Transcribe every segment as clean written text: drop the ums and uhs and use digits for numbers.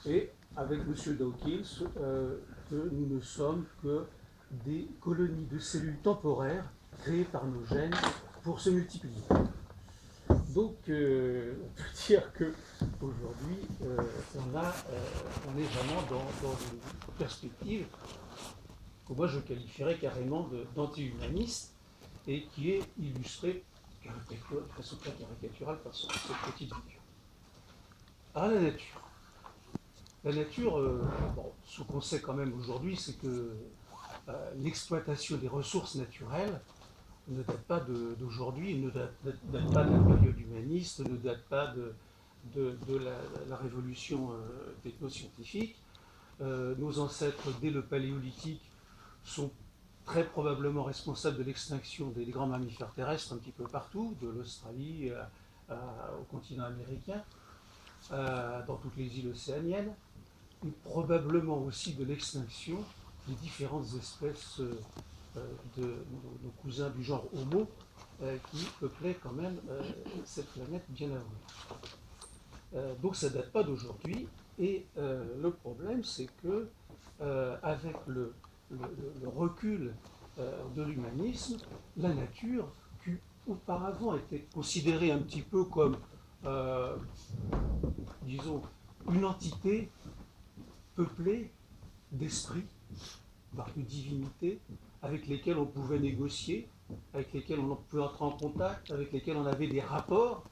Et avec M. Dawkins, que nous ne sommes que des colonies de cellules temporaires créées par nos gènes pour se multiplier. Donc, on peut dire qu'aujourd'hui, on est vraiment dans une perspective que moi je qualifierais carrément d'anti-humaniste et qui est illustrée de façon très caricaturale par cette petite vidéo. Alors, la nature. La nature, ce qu'on sait quand même aujourd'hui, c'est que l'exploitation des ressources naturelles ne date pas d'aujourd'hui, ne date pas de la période humaniste, ne date pas de la révolution technoscientifique. Nos ancêtres, dès le paléolithique, sont très probablement responsables de l'extinction des grands mammifères terrestres un petit peu partout, de l'Australie au continent américain, dans toutes les îles océaniennes, et probablement aussi de l'extinction des différentes espèces de nos cousins du genre Homo qui peuplaient quand même cette planète bien avant. Donc ça ne date pas d'aujourd'hui, et le problème c'est que avec le recul de l'humanisme, la nature, qui auparavant était considérée un petit peu comme, disons, une entité peuplée d'esprits, voire de divinités, avec lesquels on pouvait négocier, avec lesquels on pouvait entrer en contact, avec lesquels on avait des rapports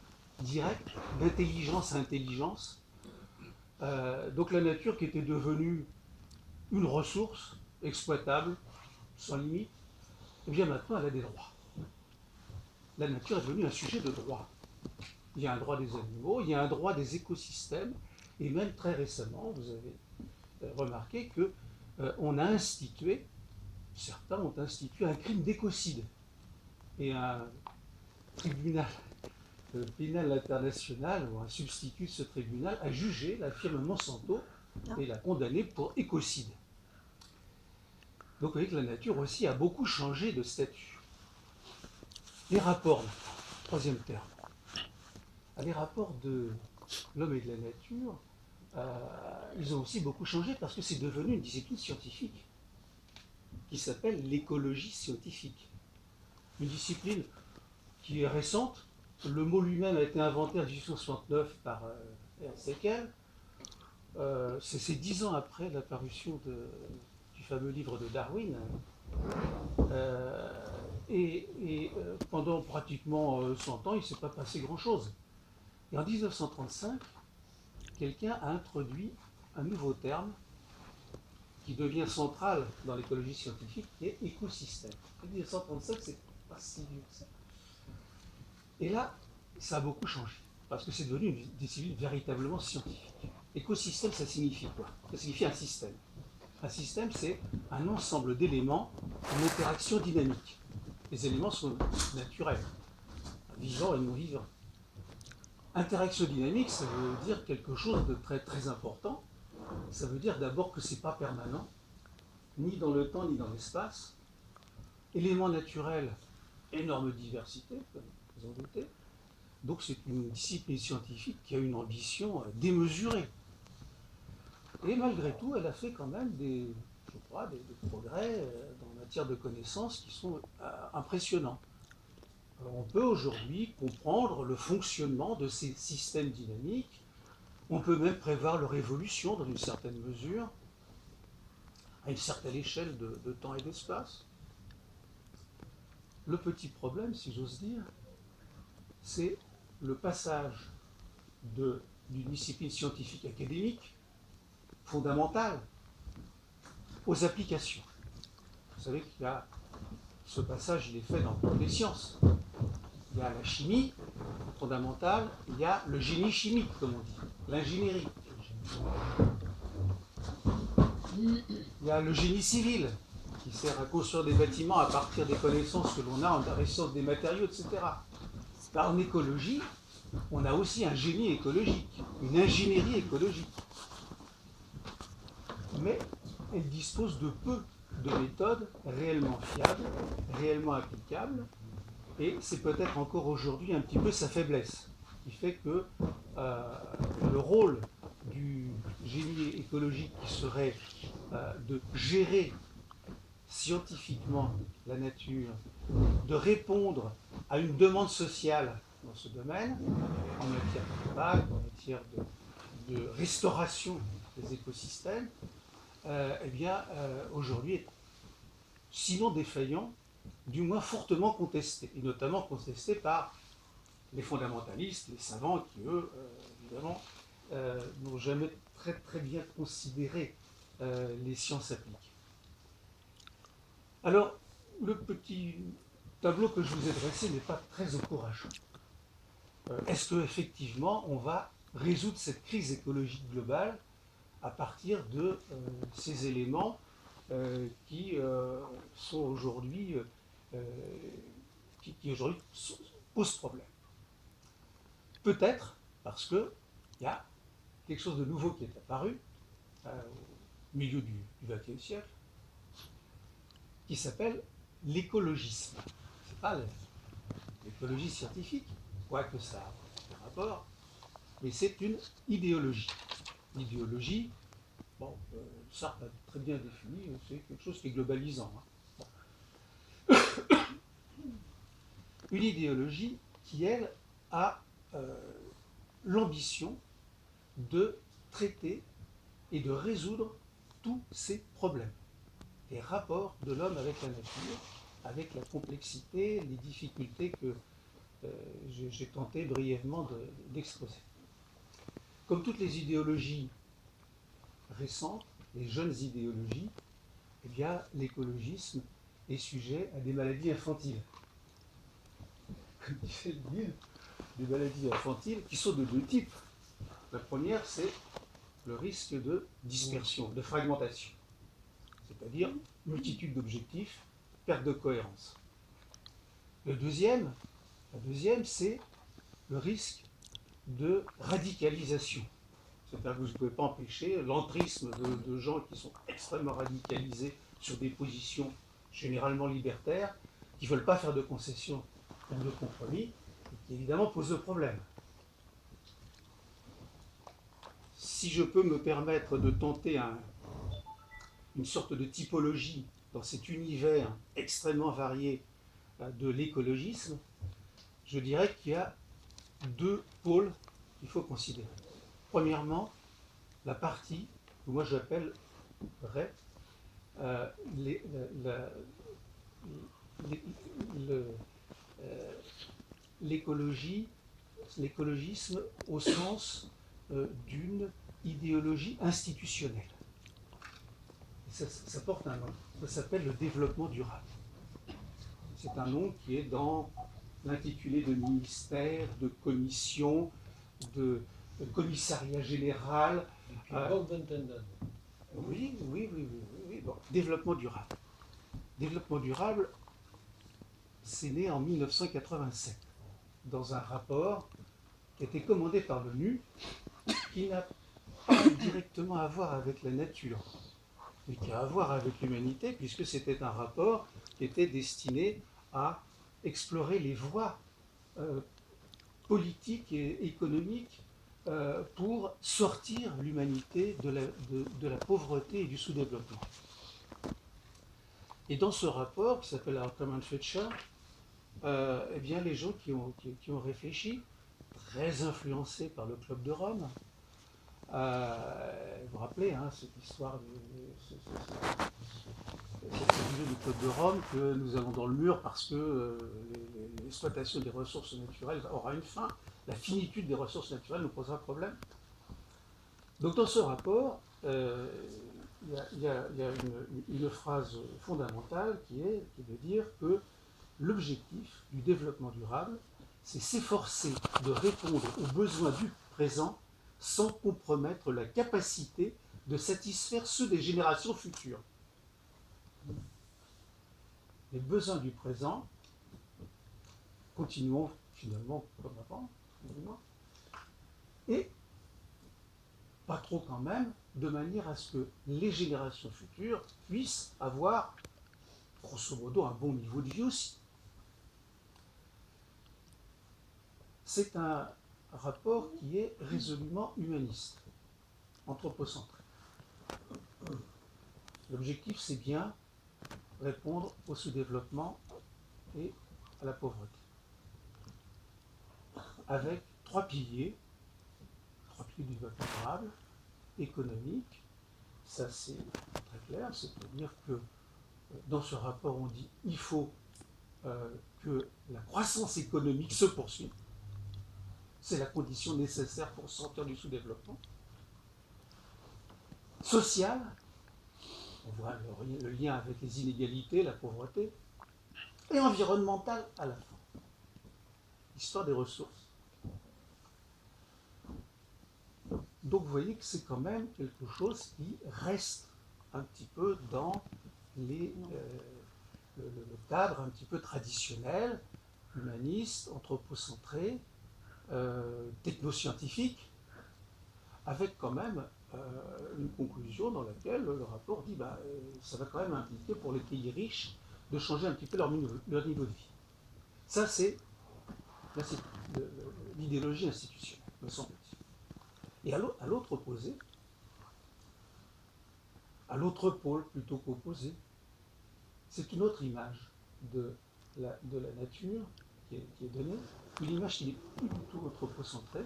directs d'intelligence à intelligence. Donc la nature qui était devenue une ressource exploitable, sans limite, et bien maintenant elle a des droits. La nature est devenue un sujet de droit. Il y a un droit des animaux, il y a un droit des écosystèmes, et même très récemment, vous avez remarqué qu'on a institué, certains ont institué un crime d'écocide. Et un tribunal pénal international, ou un substitut de ce tribunal, a jugé la firme Monsanto et l'a condamné pour écocide. Donc vous voyez que la nature aussi a beaucoup changé de statut. Les rapports, troisième terme. Les rapports de l'homme et de la nature, ils ont aussi beaucoup changé parce que c'est devenu une discipline scientifique qui s'appelle l'écologie scientifique. Une discipline qui est récente. Le mot lui-même a été inventé en 1869 par Ernst Haeckel. C'est 10 ans après l'apparition du fameux livre de Darwin. Pendant pratiquement 100 ans, il ne s'est pas passé grand-chose. Et en 1935, quelqu'un a introduit un nouveau terme qui devient central dans l'écologie scientifique, qui est écosystème. En 1935, c'est pas si vieux que ça. Et là, ça a beaucoup changé, parce que c'est devenu une discipline véritablement scientifique. Écosystème, ça signifie quoi? Ça signifie un système. Un système, c'est un ensemble d'éléments en interaction dynamique. Les éléments sont naturels, vivants et non vivants. Interaction dynamique, ça veut dire quelque chose de très, très important. Ça veut dire d'abord que ce n'est pas permanent, ni dans le temps, ni dans l'espace. Éléments naturels, énorme diversité, comme vous en doutez. Donc c'est une discipline scientifique qui a une ambition démesurée. Et malgré tout, elle a fait quand même des progrès en matière de connaissances qui sont impressionnants. Alors on peut aujourd'hui comprendre le fonctionnement de ces systèmes dynamiques. On peut même prévoir leur évolution dans une certaine mesure, à une certaine échelle de temps et d'espace. Le petit problème, si j'ose dire, c'est le passage d'une discipline scientifique académique fondamentale aux applications. Vous savez qu'il y a ce passage, il est fait dans toutes les sciences. Il y a la chimie fondamentale, il y a le génie chimique, comme on dit, l'ingénierie. Il y a le génie civil, qui sert à construire des bâtiments à partir des connaissances que l'on a en connaissance des matériaux, etc. En écologie, on a aussi un génie écologique, une ingénierie écologique. Mais elle dispose de peu de méthodes réellement fiables, réellement applicables, et c'est peut-être encore aujourd'hui un petit peu sa faiblesse, qui fait que le rôle du génie écologique qui serait de gérer scientifiquement la nature, de répondre à une demande sociale dans ce domaine, en matière d'impact, en matière de restauration des écosystèmes, aujourd'hui est sinon défaillant, du moins fortement contesté, et notamment contesté par les fondamentalistes, les savants qui, eux, évidemment, n'ont jamais très bien considéré les sciences appliquées. Alors, le petit tableau que je vous ai dressé n'est pas très encourageant. Est-ce qu'effectivement, on va résoudre cette crise écologique globale à partir de ces éléments qui sont aujourd'hui qui aujourd'hui posent problème? Peut-être parce qu'il y a quelque chose de nouveau qui est apparu au milieu du XXe siècle, qui s'appelle l'écologisme. C'est pas l'écologie scientifique, quoique ça a un rapport, mais c'est une idéologie. L'idéologie, bon, Sartre a très bien défini, c'est quelque chose qui est globalisant. Une idéologie qui, elle, a l'ambition de traiter et de résoudre tous ces problèmes. Les rapports de l'homme avec la nature, avec la complexité, les difficultés que j'ai tenté brièvement d'exposer. Comme toutes les idéologies récentes, les jeunes idéologies, eh bien, l'écologisme est sujet à des maladies infantiles. Comme disait le livre, des maladies infantiles qui sont de deux types. La première, c'est le risque de dispersion, de fragmentation, c'est-à-dire multitude d'objectifs, perte de cohérence. La deuxième, c'est le risque de radicalisation. C'est-à-dire que vous ne pouvez pas empêcher l'entrisme de gens qui sont extrêmement radicalisés sur des positions généralement libertaires, qui ne veulent pas faire de concessions ou de compromis, et qui évidemment posent le problème. Si je peux me permettre de tenter une sorte de typologie dans cet univers extrêmement varié de l'écologisme, je dirais qu'il y a deux pôles qu'il faut considérer. Premièrement, la partie que moi j'appellerais l'écologisme au sens d'une idéologie institutionnelle. Ça porte un nom, ça s'appelle le développement durable. C'est un nom qui est dans l'intitulé de ministère, de commission, de commissariat général. Oui. Bon, développement durable. Développement durable, c'est né en 1987, dans un rapport qui a été commandé par l'ONU, qui n'a pas directement à voir avec la nature, mais qui a à voir avec l'humanité, puisque c'était un rapport qui était destiné à explorer les voies politiques et économiques pour sortir l'humanité de la pauvreté et du sous-développement. Et dans ce rapport, qui s'appelle Hartman Fletcher, eh bien, les gens qui ont réfléchi, très influencés par le Club de Rome, vous vous rappelez cette histoire du Club de Rome, que nous allons dans le mur parce que l'exploitation des ressources naturelles aura une fin, la finitude des ressources naturelles nous posera problème. Donc dans ce rapport, il y a une phrase fondamentale qui est de dire que l'objectif du développement durable, c'est s'efforcer de répondre aux besoins du présent sans compromettre la capacité de satisfaire ceux des générations futures. Les besoins du présent, continuons finalement comme avant, et pas trop quand même, de manière à ce que les générations futures puissent avoir, grosso modo, un bon niveau de vie aussi. C'est un rapport qui est résolument humaniste, anthropocentré. L'objectif, c'est bien répondre au sous-développement et à la pauvreté. Avec trois piliers du développement durable, économique, ça c'est très clair, c'est-à-dire que dans ce rapport on dit il faut que la croissance économique se poursuive, c'est la condition nécessaire pour sortir du sous-développement. Social, on voit le lien avec les inégalités, la pauvreté, et environnemental à la fin. L'histoire des ressources. Donc vous voyez que c'est quand même quelque chose qui reste un petit peu dans le cadre un petit peu traditionnel, humaniste, anthropocentré, technoscientifique, avec quand même une conclusion dans laquelle le rapport dit ça va quand même impliquer pour les pays riches de changer un petit peu leur niveau de vie. Ça, c'est l'idéologie institutionnelle, me semble-t-il. Et à l'autre opposé, à l'autre pôle plutôt qu'opposé, c'est une autre image de la nature qui est donnée, une image qui n'est plus du tout anthropocentrée,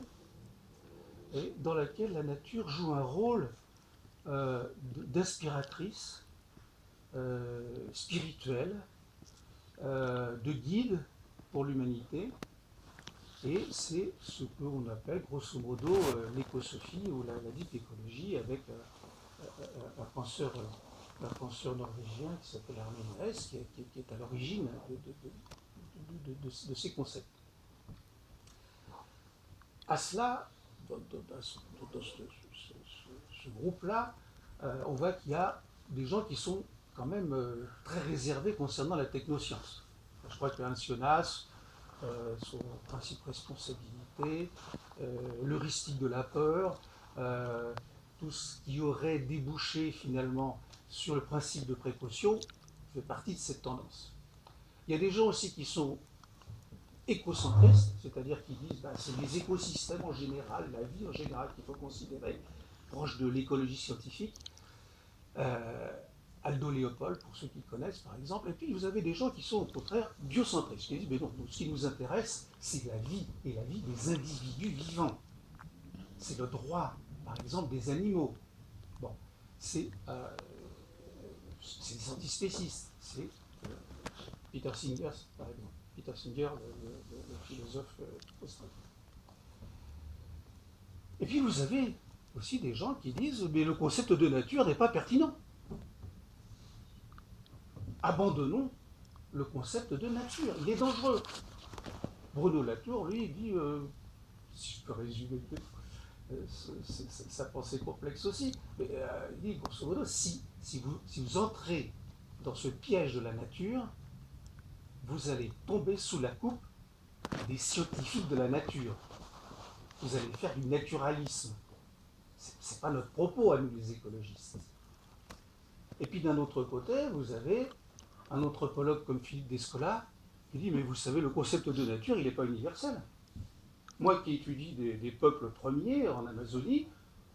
et dans laquelle la nature joue un rôle d'inspiratrice, spirituelle, de guide pour l'humanité, et c'est ce que l'on appelle grosso modo l'écosophie ou la dite écologie, avec un penseur norvégien qui s'appelle Hermann Hesse, qui est à l'origine de ces concepts. À cela, dans ce groupe-là, on voit qu'il y a des gens qui sont quand même très réservés concernant la technoscience. Je crois que Hans Jonas, son principe responsabilité, l'heuristique de la peur, tout ce qui aurait débouché finalement sur le principe de précaution fait partie de cette tendance. Il y a des gens aussi qui sont écocentristes, c'est-à-dire qui disent c'est les écosystèmes en général, la vie en général qu'il faut considérer, proche de l'écologie scientifique. Aldo Leopold, pour ceux qui connaissent par exemple, et puis vous avez des gens qui sont au contraire biocentristes, qui disent mais non, ce qui nous intéresse, c'est la vie, et la vie des individus vivants. C'est le droit, par exemple, des animaux. Bon, c'est des antispécistes, c'est Peter Singer, par exemple. Peter Singer, le philosophe australien. Et puis vous avez aussi des gens qui disent mais le concept de nature n'est pas pertinent. Abandonnons le concept de nature, il est dangereux. Bruno Latour, lui, dit, si je peux résumer sa pensée complexe aussi, mais il dit grosso modo, si vous entrez dans ce piège de la nature, vous allez tomber sous la coupe des scientifiques de la nature. Vous allez faire du naturalisme. C'est pas notre propos à nous les écologistes. Et puis d'un autre côté, vous avez un anthropologue comme Philippe Descola qui dit mais vous savez, le concept de nature, il n'est pas universel. Moi qui étudie des peuples premiers en Amazonie,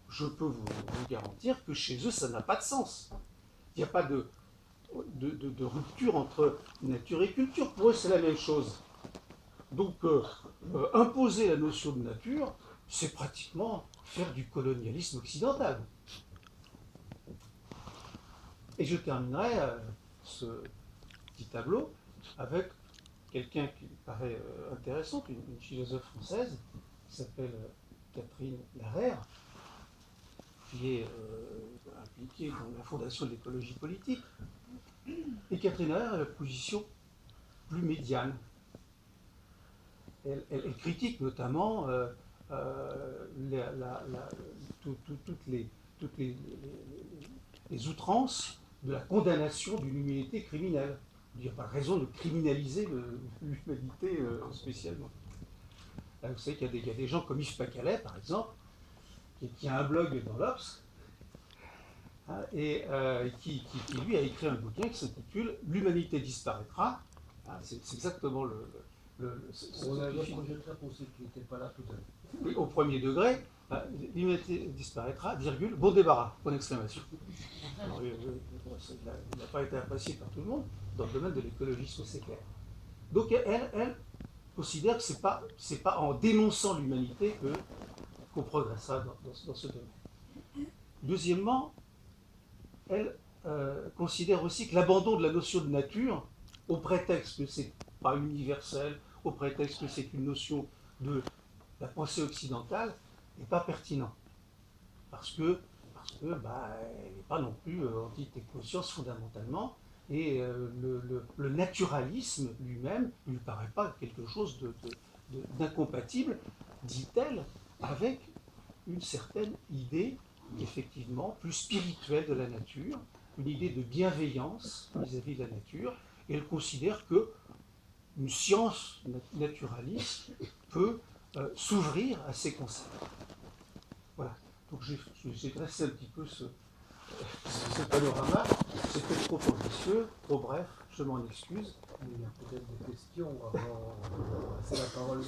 je peux vous garantir que chez eux, ça n'a pas de sens. Il n'y a pas de rupture entre nature et culture. Pour eux, c'est la même chose. Donc, imposer la notion de nature, c'est pratiquement faire du colonialisme occidental. Et je terminerai ce petit tableau avec quelqu'un qui me paraît intéressante, une philosophe française qui s'appelle Catherine Larère, qui est impliquée dans la fondation de l'écologie politique. Et Catherine Larère a la position plus médiane. Elle critique notamment toutes les outrances de la condamnation d'une humanité criminelle. Il n'y a pas raison de criminaliser l'humanité spécialement. Là, vous savez qu'il y a des gens comme Yves Pacalet, par exemple, qui a un blog dans l'Obs, hein, et qui lui a écrit un bouquin qui s'intitule « L'humanité disparaîtra ». Hein, c'est exactement on a un projet de pour ceux qui n'étaient pas là tout à l'heure. Oui, au premier degré. L'humanité disparaîtra, virgule, bon débarras, point d'exclamation. Alors, il n'a pas été apprécié par tout le monde. Dans le domaine de l'écologisme, c'est clair. Donc elle considère que ce n'est pas en dénonçant l'humanité qu'on progressera dans ce domaine. Deuxièmement, elle considère aussi que l'abandon de la notion de nature, au prétexte que c'est pas universel, au prétexte que c'est une notion de la pensée occidentale, n'est pas pertinent. Parce que elle n'est pas non plus anti-technoscience fondamentalement, et le naturalisme lui-même ne lui paraît pas quelque chose d'incompatible, dit-elle, avec une certaine idée, effectivement, plus spirituelle de la nature, une idée de bienveillance vis-à-vis de la nature, et elle considère que une science naturaliste peut s'ouvrir à ces concepts. Voilà. Donc j'ai dressé un petit peu ce panorama. C'était trop ambitieux, trop bref, je m'en excuse. Il y a peut-être des questions avant de passer la parole.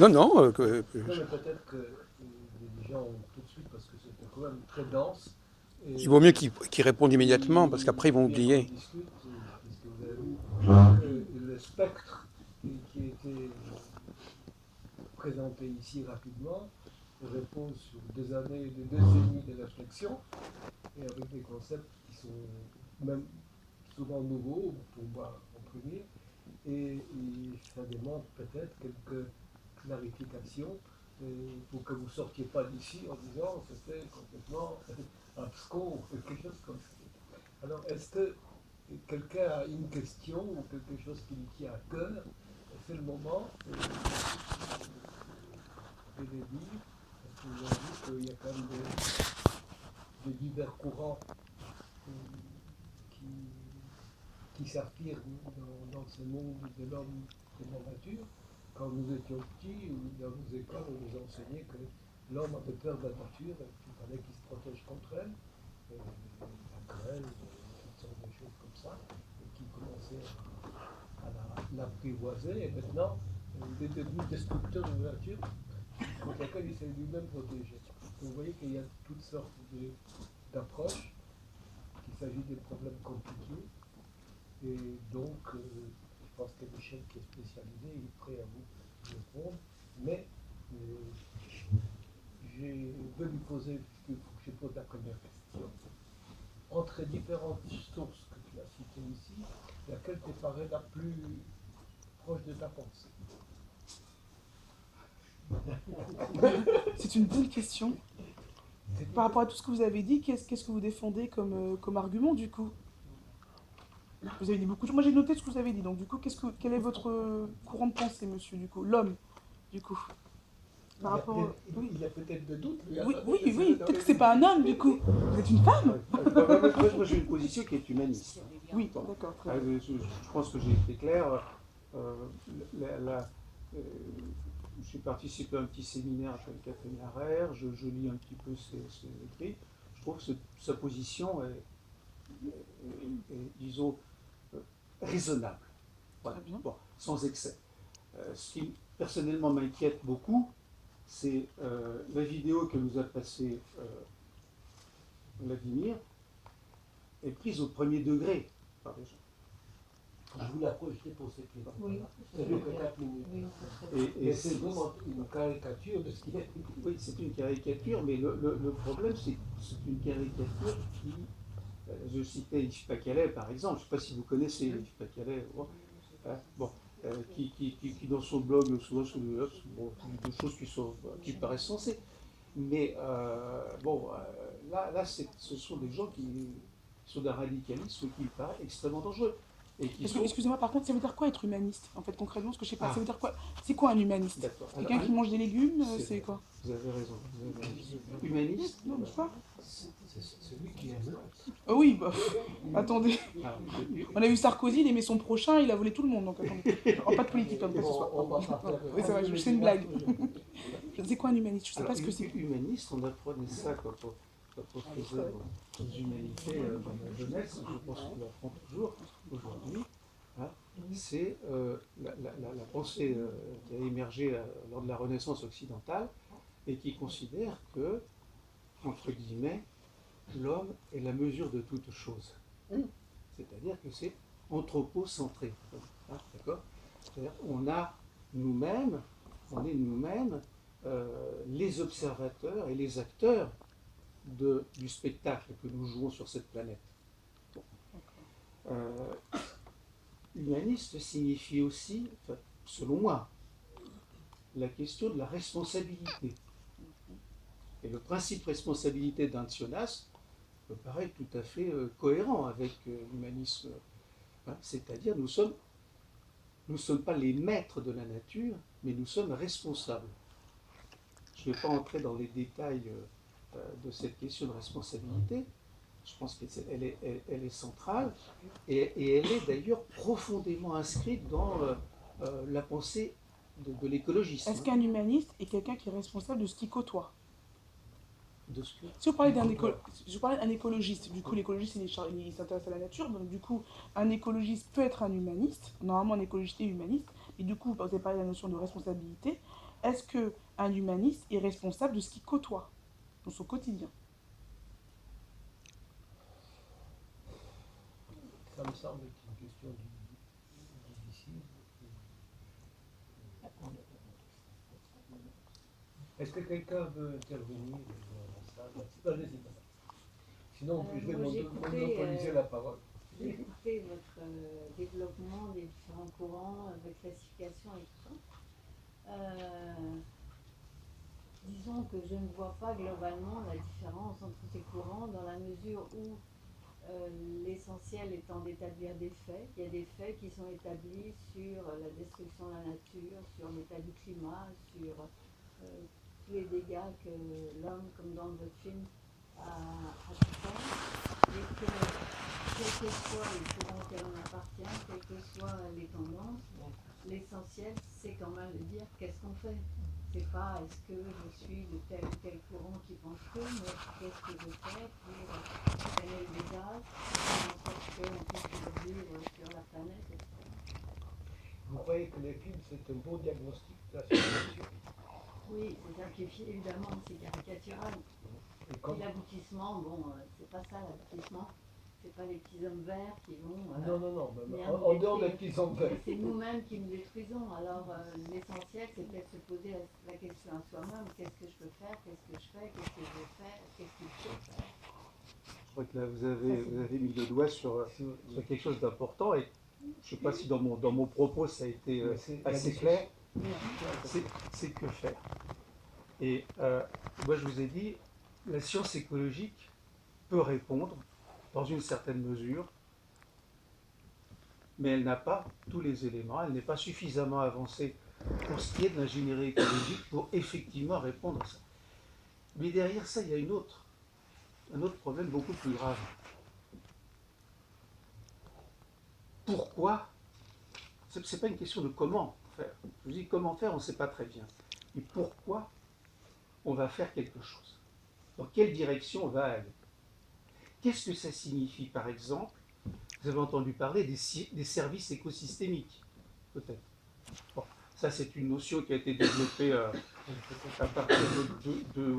Non. Non, mais peut-être que les gens ont tout de suite, parce que c'était quand même très dense. Il vaut mieux qu'ils répondent immédiatement, parce qu'après ils vont oublier. On discute, puisque vous avez vu le spectre qui a été présenté ici rapidement repose sur des années, des décennies de réflexion, et avec des concepts qui sont même souvent nouveaux pour moi en premier, et ça demande peut-être quelques clarifications pour que vous ne sortiez pas d'ici en disant que c'était complètement abscon ou quelque chose comme ça. Alors, est-ce que quelqu'un a une question ou quelque chose qui lui tient à cœur? C'est le moment de les dire. Parce que vous avez vu qu'il y a quand même des divers courants qui s'affirment dans ce monde de l'homme et de la nature. Quand nous étions petits, ou dans nos écoles, on nous enseignait que l'homme avait peur de la nature et qu'il fallait qu'il se protège contre elle, la grêle, toutes sortes de choses comme ça, et qui commençaient à l'apprivoiser. Et maintenant, il est devenu destructeur de la nature, contre laquelle il s'est lui-même protégé. Vous voyez qu'il y a toutes sortes d'approches, qu'il s'agit des problèmes compliqués. Et donc, je pense que Michel, qui est spécialisé, il est prêt à vous répondre. Mais je vais lui poser, puisqu'il faut que je pose la première question. Entre les différentes sources que tu as citées ici, laquelle te paraît la plus proche de ta pensée? C'est une bonne question. Par rapport à tout ce que vous avez dit, qu'est-ce que vous défendez comme argument du coup? Vous avez dit beaucoup de choses. Moi j'ai noté ce que vous avez dit. Donc du coup, quel est votre courant de pensée, monsieur, du coup? L'homme, du coup. Par rapport... Il y a peut-être de doutes. Oui. Peut-être que c'est pas un homme, du coup. Vous êtes une femme? Moi j'ai une position qui est humaniste. Oui, d'accord. Je pense que j'ai été clair. J'ai participé à un petit séminaire avec Catherine Larère, je lis un petit peu ses écrits. Je trouve que sa position est disons, raisonnable. Voilà. Bon, sans excès. Ce qui personnellement m'inquiète beaucoup, c'est la vidéo que nous a passée Vladimir est prise au premier degré par les gens. Je vous la projeter pour cette question. Oui. C'est que 4 minutes. Et c'est vraiment une caricature de ce qu'il y a. Oui, c'est une caricature, mais le problème, c'est que c'est une caricature qui... je citais Yves Pacalet, par exemple, je ne sais pas si vous connaissez Yves Pacalet, qui dans son blog, souvent sur le blog, des choses qui paraissent sensées. Mais là ce sont des gens qui sont d'un radicalisme qui paraît extrêmement dangereux. Excusez-moi, par contre, ça veut dire quoi être humaniste? En fait, concrètement, parce que je sais pas, ça veut dire quoi? C'est quoi un humaniste? Quelqu'un qui mange des légumes, c'est quoi? Vous avez raison. Humaniste? Non, je pas. C'est celui qui aime. Oh oui, bah, attendez. On a eu Sarkozy, il aimait son prochain, il a volé tout le monde, donc attendez. Oh, pas de politique comme ça ce soir. Oui, c'est vrai, c'est une blague. C'est quoi un humaniste? Je sais pas ce que c'est. Humaniste, on apprenait ça quand on faisait aux humanités dans la jeunesse, je pense qu'on l'apprend toujours aujourd'hui. hein, c'est la pensée qui a émergé lors de la Renaissance occidentale et qui considère que, entre guillemets, l'homme est la mesure de toute chose. C'est-à-dire que c'est anthropocentré. Hein, d'accord ? C'est-à-dire on a nous-mêmes, on est nous-mêmes les observateurs et les acteurs du spectacle que nous jouons sur cette planète. Humaniste signifie aussi, enfin, selon moi, la question de la responsabilité. Et le principe responsabilité d'Antionas me paraît tout à fait cohérent avec l'humanisme. Hein, c'est-à-dire nous ne sommes pas les maîtres de la nature, mais nous sommes responsables. Je ne vais pas entrer dans les détails de cette question de responsabilité. Je pense qu'elle est centrale et elle est d'ailleurs profondément inscrite dans la pensée de l'écologisme. Est-ce qu'un humaniste est quelqu'un qui est responsable de ce qu'il côtoie? De ce que... Si vous parlez je parlais d'un écologiste, du coup l'écologiste il s'intéresse à la nature, donc du coup un écologiste peut être un humaniste, normalement un écologiste est humaniste, et du coup vous avez parlé de la notion de responsabilité, est-ce qu'un humaniste est responsable de ce qu'il côtoie dans son quotidien? Ça me semble être une question difficile. Est-ce que quelqu'un veut intervenir dans ça? Allez-y, madame. Sinon, je vais monopoliser la parole. J'ai écouté votre développement des différents courants, votre classification et tout ça. Disons que je ne vois pas globalement la différence entre ces courants dans la mesure où l'essentiel étant d'établir des faits. Il y a des faits qui sont établis sur la destruction de la nature, sur l'état du climat, sur tous les dégâts que l'homme, comme dans votre film, a pu faire. Et que, quels que soient les courants auxquels on appartient, quelles que soient les tendances, l'essentiel, c'est quand même de dire qu'est-ce qu'on fait. C'est pas est-ce que je suis de tel ou tel courant qui pense que, mais qu'est-ce que je fais pour freiner le dégât, faire en sorte qu'on puisse survivre sur la planète, etc. Vous croyez que les films, c'est un bon diagnostic de la situation? Oui, c'est simplifié, évidemment, c'est caricatural. Et l'aboutissement, bon, c'est pas ça l'aboutissement. C'est pas les petits hommes verts qui vont... non, en dehors des petits hommes verts. C'est nous-mêmes qui nous détruisons. Alors l'essentiel, c'est peut-être se poser la question à soi-même, qu'est-ce que je peux faire, qu'est-ce que je fais, qu'est-ce que je vais faire, qu'est-ce qu'il faut faire. Je crois que là, vous avez mis le doigt sur quelque chose d'important et je ne sais pas si dans mon propos ça a été assez clair. C'est que faire. Et moi, je vous ai dit, la science écologique peut répondre dans une certaine mesure, mais elle n'a pas tous les éléments, elle n'est pas suffisamment avancée pour ce qui est de l'ingénierie écologique pour effectivement répondre à ça. Mais derrière ça, il y a un autre problème beaucoup plus grave. Pourquoi? Ce n'est pas une question de comment faire. Je vous dis comment faire, on ne sait pas très bien. Et pourquoi on va faire quelque chose? Dans quelle direction on va aller? Qu'est-ce que ça signifie, par exemple? Vous avez entendu parler des services écosystémiques, peut-être. Bon, ça, c'est une notion qui a été développée à partir de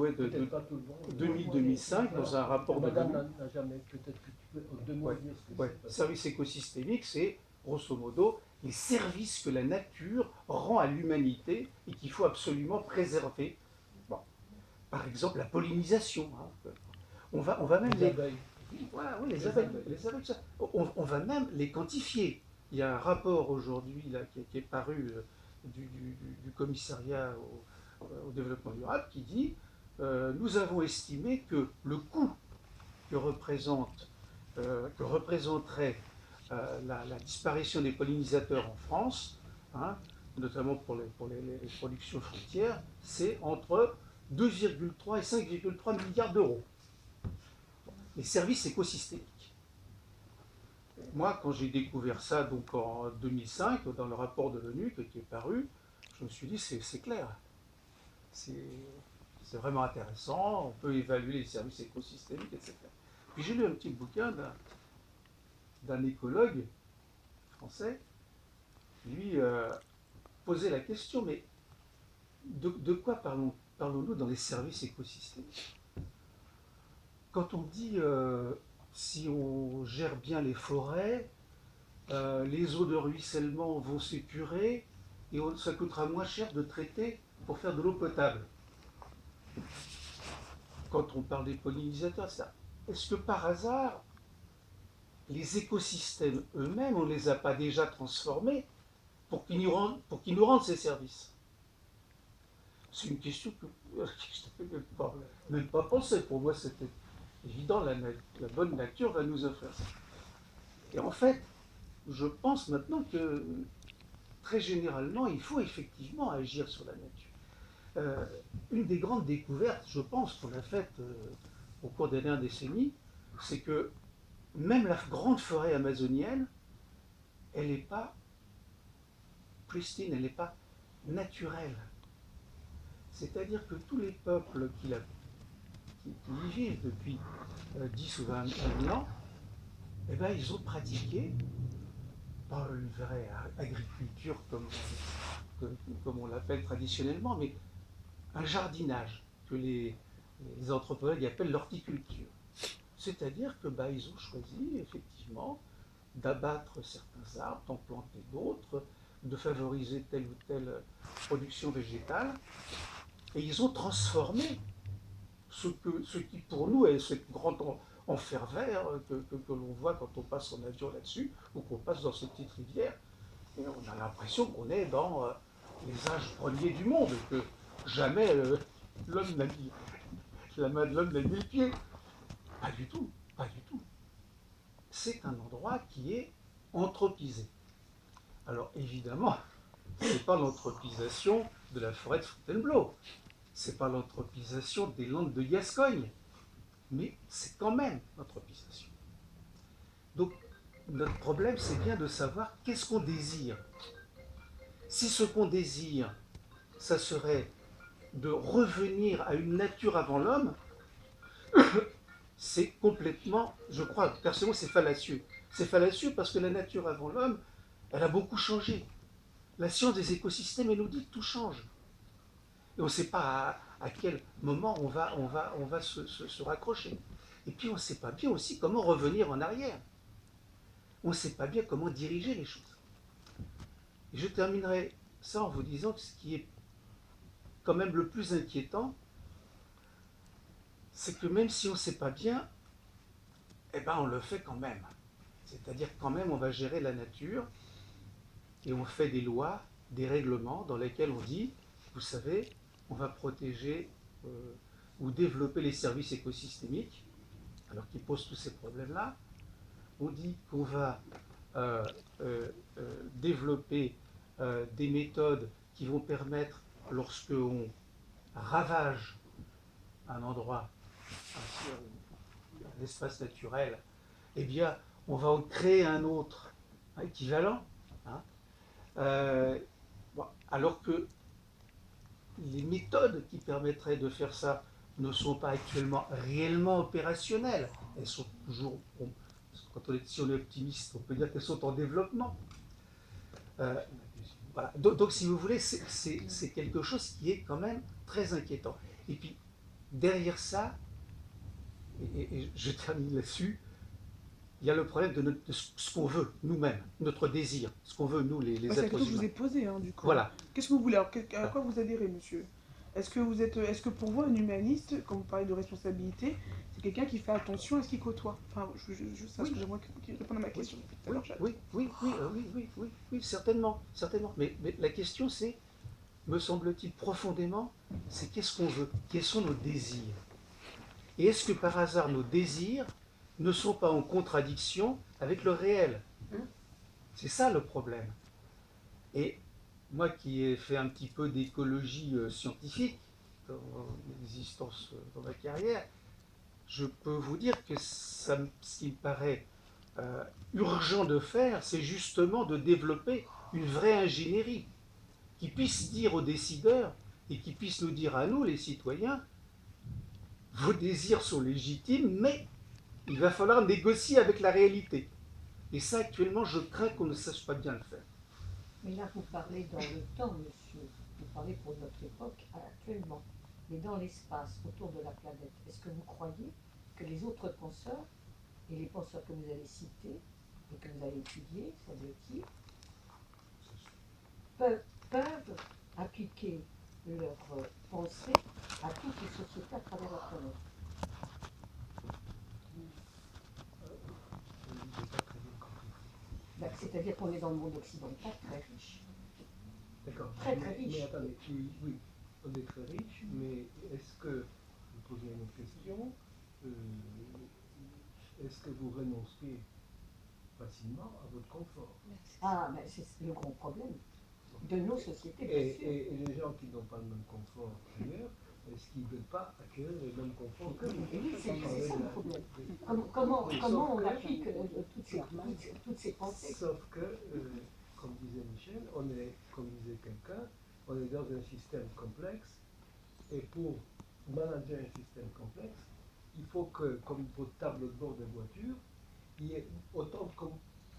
2000-2005 dans un rapport de... Madame n'a jamais, peut-être que tu peux demander ce que c'est. Service écosystémique, c'est, grosso modo, les services que la nature rend à l'humanité et qu'il faut absolument préserver. Bon. Par exemple, la pollinisation. Hein. On va même les abeilles. Voilà, oui, les abeilles, ça. On va même les quantifier. Il y a un rapport aujourd'hui là, qui est paru du commissariat au développement durable qui dit nous avons estimé que le coût que représenterait la disparition des pollinisateurs en France, hein, notamment pour les productions fruitières, c'est entre 2,3 et 5,3 milliards d'euros. Les services écosystémiques. Moi, quand j'ai découvert ça donc en 2005, dans le rapport de l'ONU qui est paru, je me suis dit, c'est clair. C'est vraiment intéressant, on peut évaluer les services écosystémiques, etc. Puis j'ai lu un petit bouquin d'un écologue français lui posait la question, mais de quoi parlons-nous dans les services écosystémiques? Quand on dit si on gère bien les forêts, les eaux de ruissellement vont s'épurer et ça coûtera moins cher de traiter pour faire de l'eau potable. Quand on parle des pollinisateurs, est-ce que par hasard, les écosystèmes eux-mêmes, on ne les a pas déjà transformés pour qu'ils nous rendent ces services? C'est une question que je n'avais même pas pensé. Pour moi, c'était évident, la bonne nature va nous offrir ça. Et en fait, je pense maintenant que très généralement, il faut effectivement agir sur la nature. Une des grandes découvertes, je pense, qu'on a faites au cours des dernières décennies, c'est que même la grande forêt amazonienne, elle n'est pas pristine, elle n'est pas naturelle. C'est-à-dire que tous les peuples qui y vivent depuis 10 ou 20 000 ans, eh ben, ils ont pratiqué, pas une vraie agriculture comme on l'appelle traditionnellement, mais un jardinage que les anthropologues appellent l'horticulture. C'est-à-dire que ils ont choisi effectivement d'abattre certains arbres, d'en planter d'autres, de favoriser telle ou telle production végétale, et ils ont transformé ce qui pour nous est ce grand enfer vert que l'on voit quand on passe en avion là-dessus, ou qu'on passe dans ces petites rivières, et on a l'impression qu'on est dans les âges premiers du monde, que jamais la main de l'homme n'a mis le pied. Pas du tout, pas du tout. C'est un endroit qui est anthropisé. Alors évidemment, ce n'est pas l'anthropisation de la forêt de Fontainebleau, ce n'est pas l'anthropisation des Landes de Gascogne, mais c'est quand même l'anthropisation. Donc notre problème, c'est bien de savoir qu'est-ce qu'on désire. Si ce qu'on désire, ça serait de revenir à une nature avant l'homme, c'est complètement, je crois, personnellement, c'est fallacieux. C'est fallacieux parce que la nature avant l'homme, elle a beaucoup changé. La science des écosystèmes, elle nous dit que tout change. Et on ne sait pas à quel moment on va se raccrocher. Et puis on ne sait pas bien aussi comment revenir en arrière. On ne sait pas bien comment diriger les choses. Et je terminerai ça en vous disant que ce qui est quand même le plus inquiétant, c'est que même si on ne sait pas bien, on le fait quand même. C'est-à-dire quand même on va gérer la nature et on fait des lois, des règlements dans lesquels on dit, vous savez, on va protéger ou développer les services écosystémiques, alors qu'ils posent tous ces problèmes-là. On dit qu'on va développer des méthodes qui vont permettre, lorsque on ravage un endroit, un espace naturel, eh bien, on va en créer un autre équivalent. Alors que les méthodes qui permettraient de faire ça ne sont pas actuellement réellement opérationnelles. Elles sont toujours, si on est optimiste, on peut dire qu'elles sont en développement. Voilà. Donc, si vous voulez, c'est quelque chose qui est quand même très inquiétant. Et puis, derrière ça, et je termine là-dessus, il y a le problème de ce qu'on veut, nous-mêmes, notre désir, ce qu'on veut, nous, les êtres humains. C'est la question que je vous ai posée, du coup. Voilà. Qu'est-ce que vous voulez? Alors, à quoi vous adhérez, monsieur? Est-ce que pour vous, un humaniste, quand vous parlez de responsabilité, c'est quelqu'un qui fait attention à ce qu'il côtoie? Enfin, ça, que j'aimerais qu'il réponde à ma question. Oui, certainement. Mais la question, c'est, me semble-t-il profondément, c'est qu'est-ce qu'on veut? Quels sont nos désirs? Et est-ce que par hasard, nos désirs ne sont pas en contradiction avec le réel? C'est ça le problème. Et moi qui ai fait un petit peu d'écologie scientifique dans l'existence, dans ma carrière, je peux vous dire que ce qui me paraît urgent de faire, c'est justement de développer une vraie ingénierie qui puisse dire aux décideurs et qui puisse nous dire à nous, les citoyens, vos désirs sont légitimes, mais il va falloir négocier avec la réalité. Et ça, actuellement, je crains qu'on ne sache pas bien le faire. Mais là, vous parlez dans le temps, monsieur. Vous parlez pour notre époque actuellement. Mais dans l'espace, autour de la planète, est-ce que vous croyez que les autres penseurs, et les penseurs que vous avez cités, et que vous avez étudiés, semble-t-il, peuvent appliquer leur pensée à toutes les sociétés à travers la planète? Ben, c'est-à-dire qu'on est dans le monde occidental très riche. D'accord. Très très riche. Mais attendez, oui, on est très riche, mais est-ce que, vous posez une autre question, est-ce que vous renoncez facilement à votre confort? Ah, mais c'est le grand problème de nos sociétés, bien sûr. Et les gens qui n'ont pas le même confort ailleurs, est-ce qu'ils ne veulent pas acquérir le même confort que vous? Et oui, c'est ça le problème. Comment on applique toutes ces pensées? Sauf que, comme disait Michel, comme disait quelqu'un, on est dans un système complexe, et pour manager un système complexe, il faut que, comme votre tableau de bord de voiture, il y ait autant de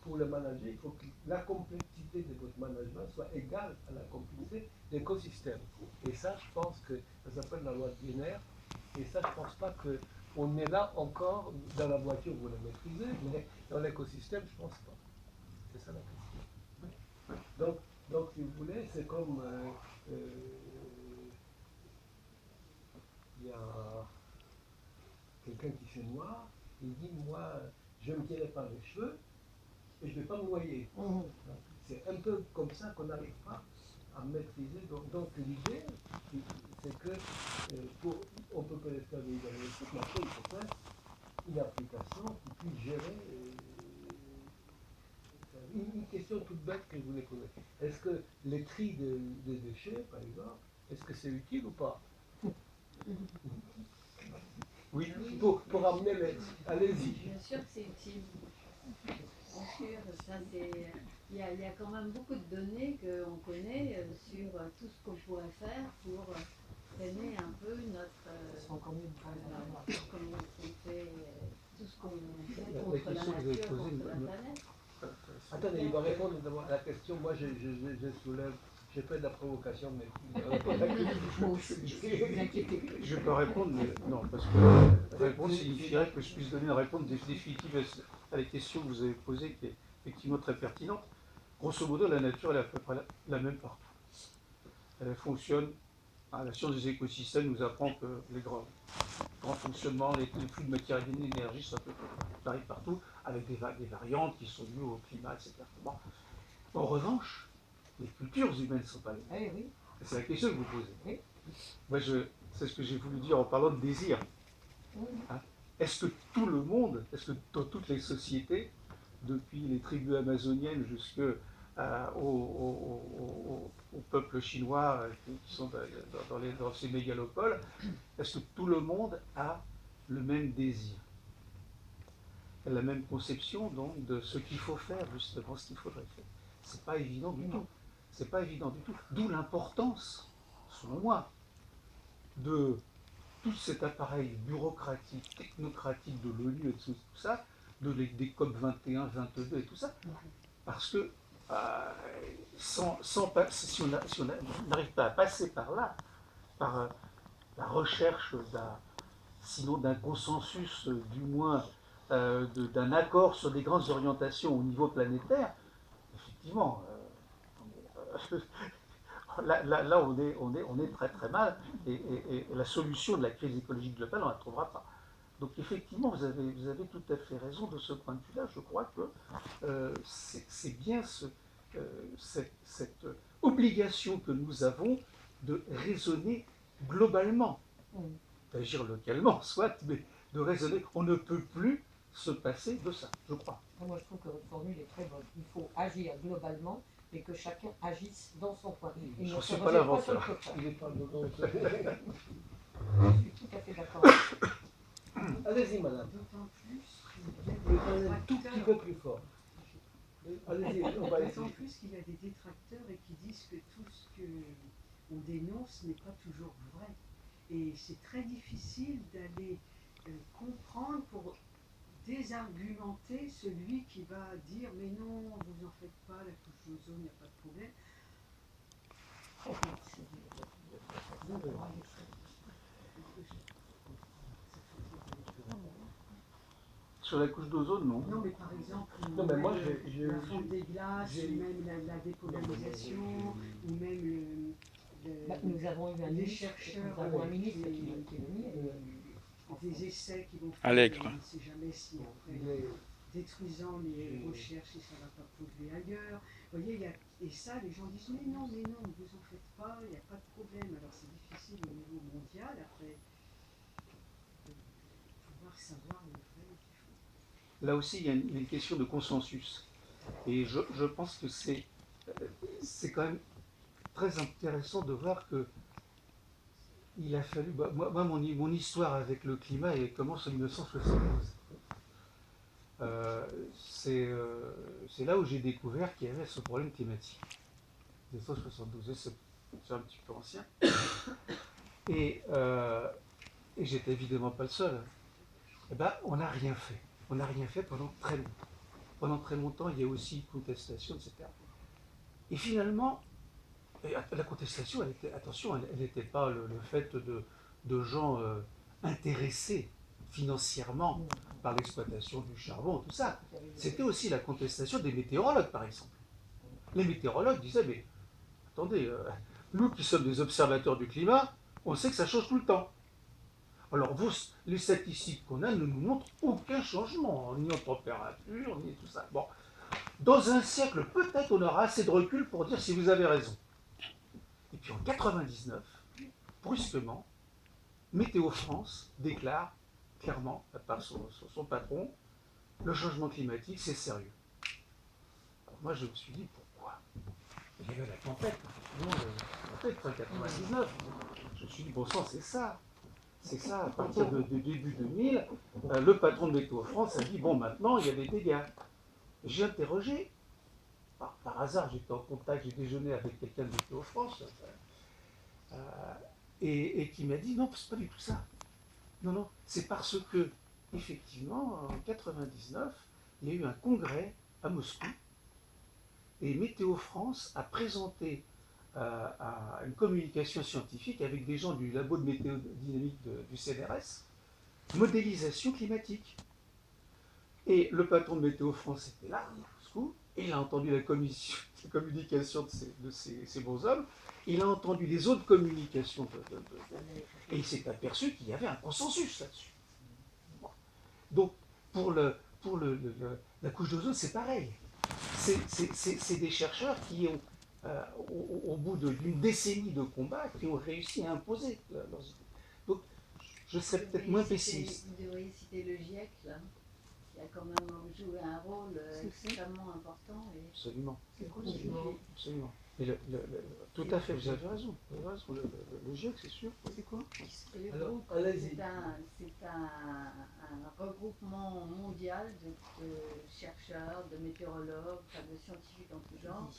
pour le manager, il faut que la complexité de votre management soit égale à la complexité de l'écosystème. Et ça, je pense que ça s'appelle la loi de Wiener. Et ça, je ne pense pas qu'on est là encore dans la voiture, vous la maîtrisez, mais dans l'écosystème, je ne pense pas. C'est ça la question. Donc, si vous voulez, c'est comme il y a quelqu'un qui fait noir, il dit, moi, je ne me tirerai pas les cheveux, et je ne vais pas me noyer. C'est un peu comme ça qu'on n'arrive pas à maîtriser. Donc l'idée, c'est que on peut peut-être faire des évaluations, mais après il faut faire une application qui puisse gérer. Une question toute bête que je voulais poser. Est-ce que les tris des déchets, par exemple, est-ce que c'est utile ou pas? Oui, pour amener les... Allez-y. Bien sûr que c'est utile. Bien sûr, ça c'est. Il y a quand même beaucoup de données qu'on connaît sur tout ce qu'on pourrait faire pour freiner un peu notre. Comment on fait tout ce qu'on fait contre la nature, contre la planète. Attendez, il va répondre à la question. Moi, je soulève. J'ai fait de la provocation, mais. Je peux répondre, mais non, parce que répondre signifierait que je puisse donner une réponse définitive à la question que vous avez posée, qui est effectivement très pertinente. Grosso modo, la nature elle est à peu près la même partout. Elle fonctionne. La science des écosystèmes nous apprend que les grands fonctionnements, les flux de matière et d'énergie sont varient partout, avec des variantes qui sont dues au climat, etc. Bon. En revanche, les cultures humaines ne sont pas les mêmes. Oui. C'est la question que vous posez. Oui. Moi, c'est ce que j'ai voulu dire en parlant de désir. Hein? Est-ce que tout le monde, est-ce que dans toutes les sociétés, depuis les tribus amazoniennes jusqu'au peuple chinois qui sont dans ces mégalopoles, est-ce que tout le monde a le même désir, la même conception donc de ce qu'il faut faire, justement, ce qu'il faudrait faire? C'est pas évident du tout. C'est pas évident du tout. D'où l'importance, selon moi, de tout cet appareil bureaucratique, technocratique de l'ONU et de tout ça, des COP 21, 22 et tout ça, parce que si on n'arrive pas à passer par là, par la recherche sinon d'un consensus, du moins d'un accord sur des grandes orientations au niveau planétaire, effectivement, là on est très très mal, et la solution de la crise écologique globale, on ne la trouvera pas. Donc effectivement, vous avez tout à fait raison de ce point de vue-là. Je crois que c'est bien cette obligation que nous avons de raisonner globalement, d'agir localement, soit, mais de raisonner. On ne peut plus se passer de ça, je crois. Moi, je trouve que votre formule est très bonne. Il faut agir globalement, et que chacun agisse dans son coin. Je ne suis pas l'inventeur. Il n'est pas le Je suis tout à fait d'accord. Allez-y, madame. D'autant plus Un tout petit peu plus fort. Allez-y, on va essayer. D'autant plus qu'il y a des détracteurs et qui disent que tout ce qu'on dénonce n'est pas toujours vrai. Et c'est très difficile d'aller comprendre pour désargumenter celui qui va dire mais non, vous en faites pas, la couche d'ozone, il n'y a pas de problème. Sur la couche d'ozone, non. Non, mais par exemple, Non, mais moi, la fonte des glaces, j'ai- ou même la dépolarisation, ou même Nous avons eu un les ministre, chercheurs, nous avons un ministre qui est venu. des essais qui vont faire, Allègre. on ne sait jamais si après, détruisant les recherches, si ça ne va pas polluer ailleurs. Vous voyez, et ça, les gens disent mais non, ne vous en faites pas, il n'y a pas de problème. Alors c'est difficile au niveau mondial, après, de pouvoir savoir le vrai et du faux. Là aussi, il y a une question de consensus. Et je pense que c'est quand même très intéressant de voir que il a fallu. Moi, mon histoire avec le climat elle commence en 1972. C'est là où j'ai découvert qu'il y avait ce problème climatique. 1972, c'est un petit peu ancien. Et j'étais évidemment pas le seul. Eh ben, on n'a rien fait. On n'a rien fait pendant très longtemps. Pendant très longtemps, il y a aussi une contestation, etc. Et finalement, la contestation, elle n'était pas le fait de gens intéressés financièrement par l'exploitation du charbon, tout ça. C'était aussi la contestation des météorologues, par exemple. Les météorologues disaient, mais attendez, nous qui sommes des observateurs du climat, on sait que ça change tout le temps. Alors, les statistiques qu'on a ne nous montrent aucun changement, ni en température, ni tout ça. Bon, dans un siècle, peut-être on aura assez de recul pour dire si vous avez raison. Et puis en 99, brusquement, Météo France déclare clairement, par son patron, le changement climatique, c'est sérieux. Alors moi, je me suis dit, pourquoi? Il y avait la tempête, la tempête en 99. Je me suis dit, bon sang, c'est ça. C'est ça, à partir de début 2000, le patron de Météo France a dit, bon, maintenant, il y a des dégâts. J'ai interrogé, par hasard, j'étais en contact, j'ai déjeuné avec quelqu'un de Météo France, et qui m'a dit, non, c'est pas du tout ça. Non, c'est parce que, effectivement, en 99, il y a eu un congrès à Moscou, et Météo France a présenté une communication scientifique avec des gens du labo de météodynamique du CNRS, modélisation climatique. Et le patron de Météo France était là, à Moscou, et il a entendu la communication de ces bons hommes, il a entendu les autres communications, et il s'est aperçu qu'il y avait un consensus là-dessus. Bon. Donc, pour la couche d'ozone, c'est pareil. C'est des chercheurs qui ont, au bout d'une décennie de combat, qui ont réussi à imposer leurs idées. Donc, je serais peut-être moins pessimiste. Vous devriez citer le GIEC, là, qui a quand même joué un rôle extrêmement important. Et... Absolument. C'est cool, Absolument. Et tout à fait, vous avez raison. Le GIEC, c'est sûr. C'est quoi? Alors, allez-y. C'est un regroupement mondial de chercheurs, de météorologues, enfin, de scientifiques en tout genre,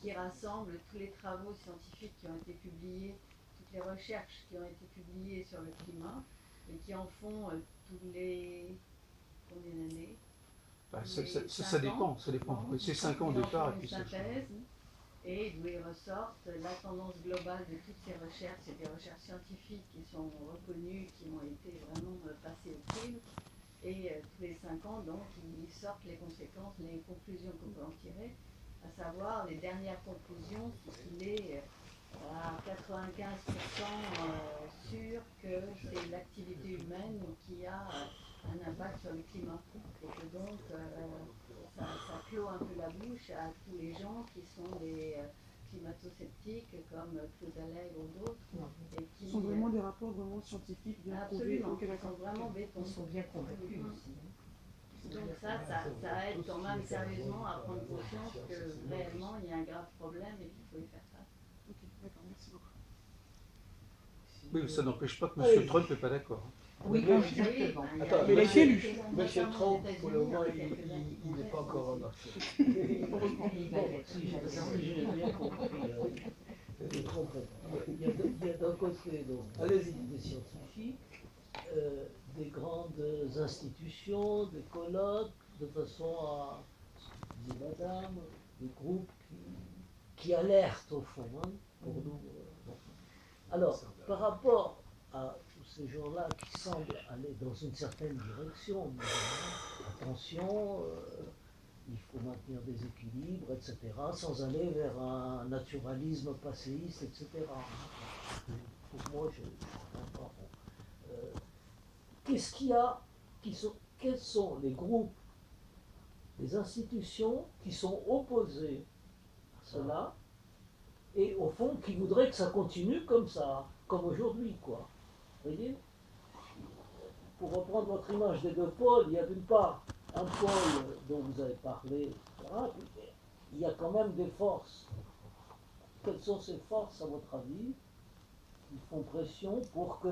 qui rassemble tous les travaux scientifiques qui ont été publiés, toutes les recherches qui ont été publiées sur le climat, et qui en font tous les... combien d'années? Ça dépend. Non, C'est 5 ans au départ. Et puis synthèse, et d'où il ressortent la tendance globale de toutes ces recherches, c'est des recherches scientifiques qui sont reconnues, qui ont été vraiment passées au crible, et tous les 5 ans, donc, ils sortent les conséquences, les conclusions qu'on peut en tirer, à savoir les dernières conclusions, qu'il est à 95% sûr que c'est l'activité humaine qui a un impact sur le climat. Et que donc, ça clôt un peu la bouche à tous les gens qui sont des climato-sceptiques, comme Claude Allègre ou d'autres. Et qui Ce sont vraiment des rapports vraiment scientifiques bien prouvés. absolument, Okay, ils sont vraiment béton. Ils sont bien convaincus aussi. Donc ça aide quand même sérieusement à prendre conscience que réellement il y a un grave problème et qu'il faut y faire face. Ok, d'accord, merci beaucoup. oui, mais ça n'empêche pas que M. Trump n'est pas d'accord. Oui, exactement. Attends, Mais il a été élu. Monsieur Trump, pour le moment, il n'est pas encore en marche. Heureusement. Il va être Si j'ai bien compris, ne trompons pas. Il y a d'un côté donc, Allez-y. des scientifiques, des grandes institutions, des colloques, de façon à, ce que disait Madame, des groupes qui alertent au fond, hein, pour nous. Bon. Alors, par rapport à tous ces gens-là qui semblent aller dans une certaine direction, attention, il faut maintenir des équilibres, etc., sans aller vers un naturalisme passéiste, etc. Pour moi, je ne comprends pas. Qu'est-ce qu'il y a quels sont les groupes, les institutions qui sont opposés à cela et au fond qui voudraient que ça continue comme ça, comme aujourd'hui, quoi. Vous voyez? Pour reprendre votre image des deux pôles, il y a d'une part un pôle dont vous avez parlé, etc., il y a quand même des forces. Quelles sont ces forces, à votre avis, qui font pression pour que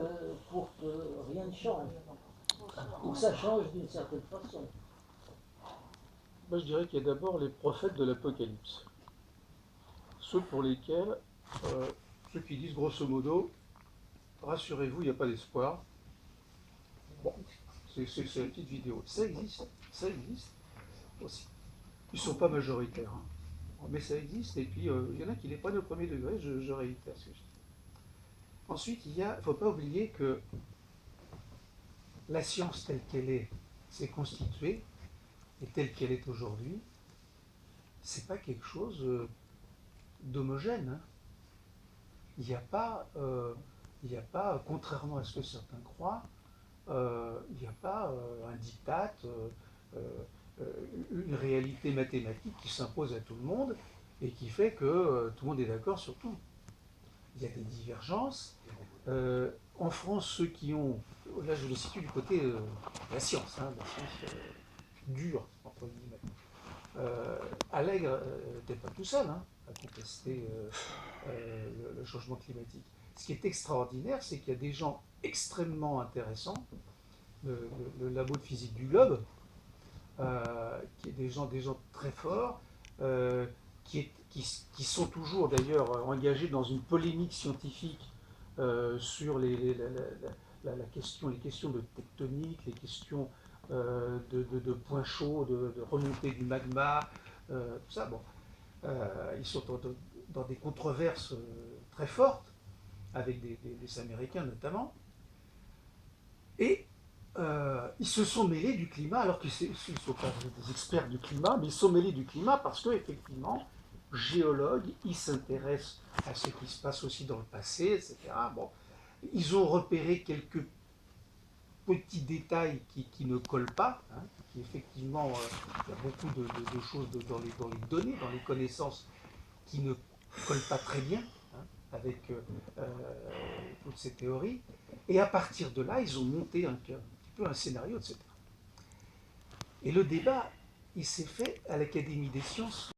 rien ne change, ou que ça change d'une certaine façon? Moi, je dirais qu'il y a d'abord les prophètes de l'Apocalypse. Ceux pour lesquels, ceux qui disent grosso modo, rassurez-vous, il n'y a pas d'espoir. Bon, c'est la petite vidéo. Ça existe aussi. Ils ne sont pas majoritaires, hein. Mais ça existe, et puis il y en a qui les prennent au premier degré, je réitère ce que je dis. Ensuite, il ne faut pas oublier que la science telle qu'elle est, s'est constituée, et telle qu'elle est aujourd'hui, c'est pas quelque chose d'homogène, hein. Il n'y a pas, contrairement à ce que certains croient, il n'y a pas un diktat, une réalité mathématique qui s'impose à tout le monde et qui fait que tout le monde est d'accord sur tout. Il y a des divergences. En France, ceux qui ont, là je le situe du côté de la science, hein, la science dure, entre guillemets. Allègre n'était pas tout seul, hein, à contester le changement climatique. Ce qui est extraordinaire, c'est qu'il y a des gens extrêmement intéressants, le labo de physique du Globe, qui est des gens très forts, qui sont toujours d'ailleurs engagés dans une polémique scientifique sur les questions de tectonique, les questions de points chauds, de remontée du magma, tout ça. Bon. Ils sont dans des controverses très fortes, avec des Américains notamment, et ils se sont mêlés du climat, alors qu'ils ne sont pas des experts du climat, mais ils se sont mêlés du climat parce qu'effectivement, géologues, ils s'intéressent à ce qui se passe aussi dans le passé, etc. Bon, ils ont repéré quelques petits détails qui ne collent pas, hein, qui effectivement, il y a beaucoup de choses dans les données, dans les connaissances qui ne collent pas très bien, hein, avec toutes ces théories. Et à partir de là, ils ont monté un petit peu un scénario, etc. Et le débat, il s'est fait à l'Académie des sciences